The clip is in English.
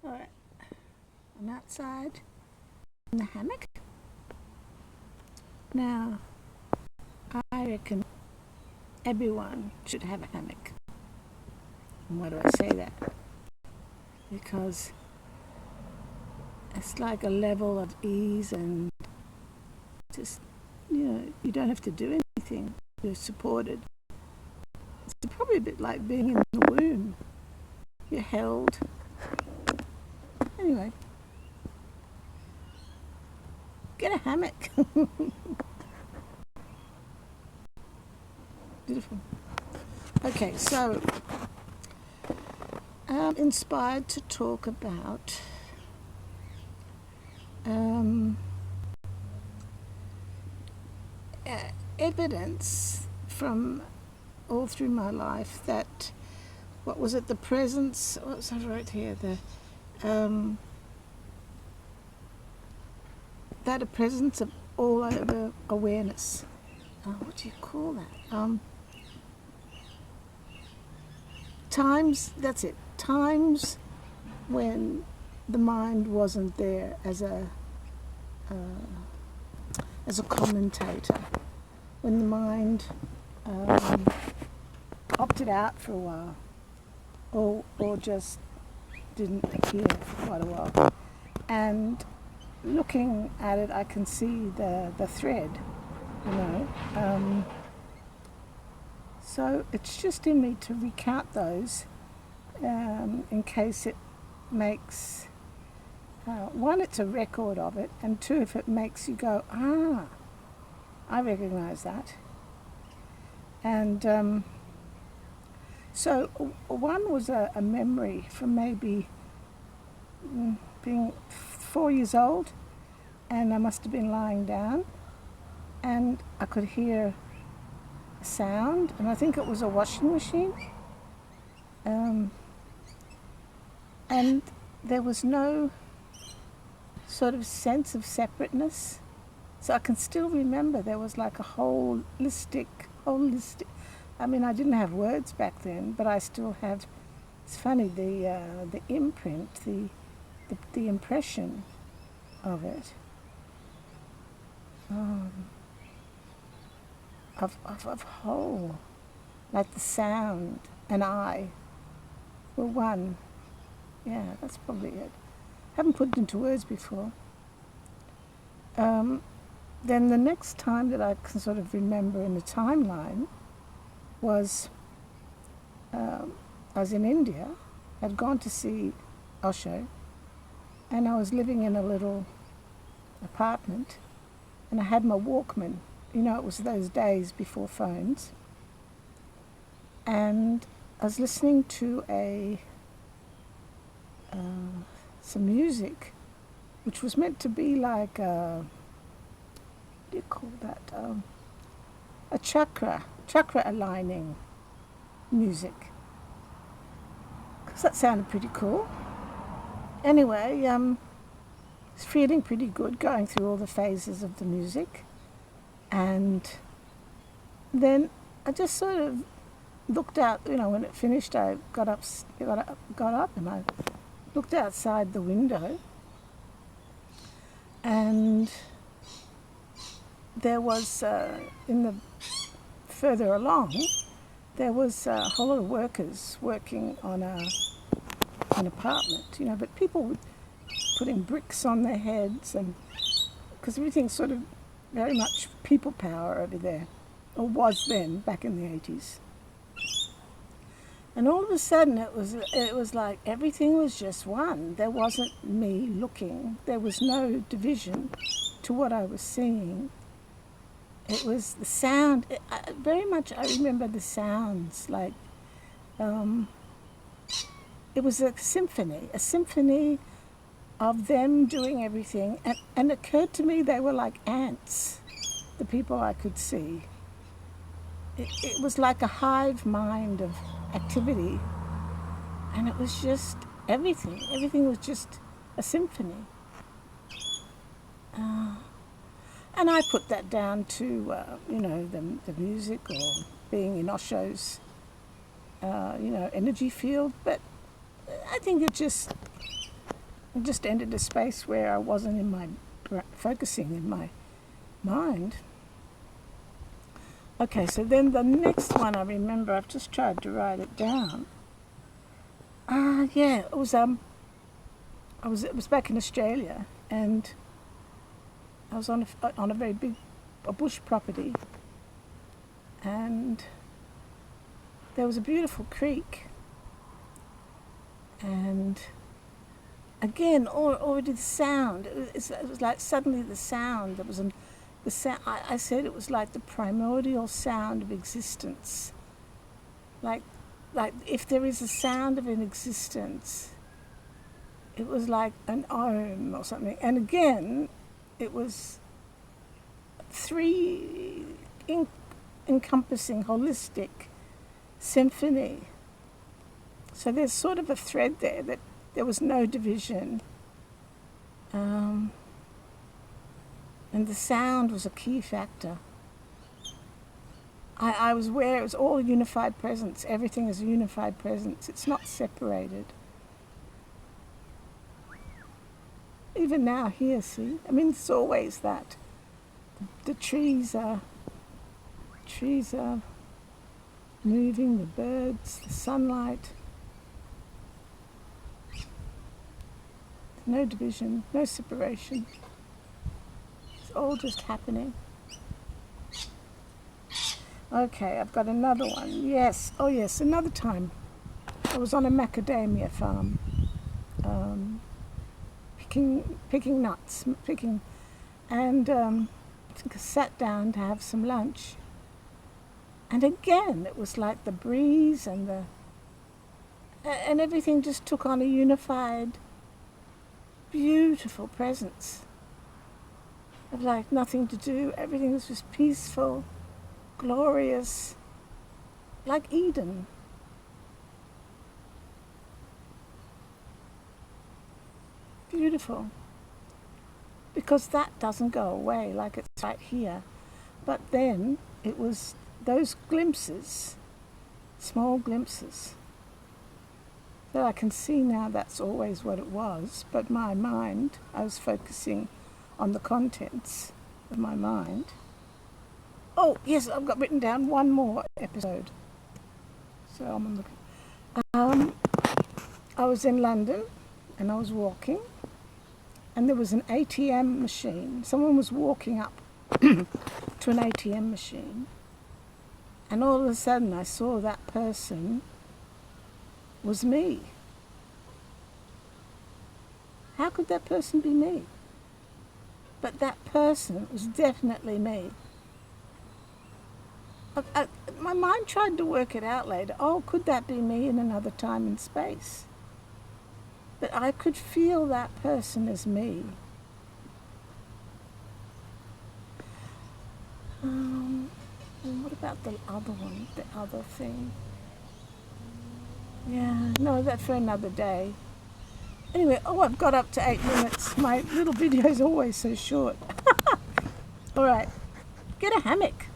Alright, I'm outside in the hammock. Now, I reckon everyone should have a hammock. And why do I say that? Because it's like a level of ease and just, you don't have to do anything. You're supported. It's probably a bit like being in the womb. You're held. Anyway, get a hammock. Beautiful. Okay, so I'm inspired to talk about evidence from all through my life that, what was it, the presence, what's I wrote here, that a presence of all over awareness. What do you call that? Times when the mind wasn't there as a commentator, when the mind opted out for a while, or just didn't appear for quite a while. And looking at it, I can see the thread, So it's just in me to recount those in case it makes, one, it's a record of it, and two, if it makes you go, I recognize that. And so one was a memory from maybe being 4 years old, and I must have been lying down, and I could hear a sound, and I think it was a washing machine, and there was no sort of sense of separateness. So I can still remember there was like a holistic, I mean, I didn't have words back then, but I still have, it's funny, the imprint, the impression of it, of whole, like the sound and I were one. Yeah, that's probably it. Haven't put it into words before. Then the next time that I can sort of remember in the timeline was I was in India. I'd gone to see Osho, and I was living in a little apartment, and I had my Walkman. It was those days before phones, and I was listening to some music, which was meant to be like what do you call that? A chakra aligning music, because that sounded pretty cool. Anyway, I was feeling pretty good, going through all the phases of the music, and then I just sort of looked out. When it finished, I got up, and I looked outside the window, and there was further along, there was a whole lot of workers working on an apartment, but people were putting bricks on their heads, and because everything's sort of very much people power over there, or was then, back in the 80s. And all of a sudden it was like everything was just one. There wasn't me looking. There was no division to what I was seeing. It was the sound. Very much I remember the sounds, like it was a symphony of them doing everything. And it occurred to me they were like ants, the people I could see. It was like a hive mind of activity, and it was just everything. Everything was just a symphony. And I put that down to, the music, or being in Osho's, energy field. But I think it just It just entered a space where I wasn't in my focusing in my mind. Okay, so then the next one I remember, I've just tried to write it down. Yeah, it was back in Australia, and I was on a very big bush property, and there was a beautiful creek, and again, already the sound. It was like suddenly the sound. The sound. I said it was like the primordial sound of existence. Like if there is a sound of an existence, it was like an Om or something. And again, it was three encompassing, holistic symphony. So there's sort of a thread there that there was no division. And the sound was a key factor. I was aware it was all unified presence. Everything is a unified presence. It's not separated. Even now here, see? I mean, it's always that. The trees are moving, the birds, the sunlight. No division, no separation. It's all just happening. Okay, I've got another one. Yes, oh yes, another time. I was on a macadamia farm, picking nuts, and I sat down to have some lunch. And again, it was like the breeze and everything just took on a unified, beautiful presence. Of like nothing to do. Everything was just peaceful, glorious, like Eden. Beautiful. Because that doesn't go away like it's right here. But then it was those glimpses, small glimpses, that I can see now that's always what it was. But my mind, I was focusing on the contents of my mind. Oh, yes, I've got written down one more episode. So I'm on the... I was in London and I was walking, and there was an ATM machine. Someone was walking up to an ATM machine, and all of a sudden I saw that person was me. How could that person be me? But that person was definitely me. My mind tried to work it out later. Oh, could that be me in another time and space? But I could feel that person as me. What about the other one, the other thing? Yeah, no, that's for another day. Anyway, I've got up to 8 minutes. My little video is always so short. All right, get a hammock.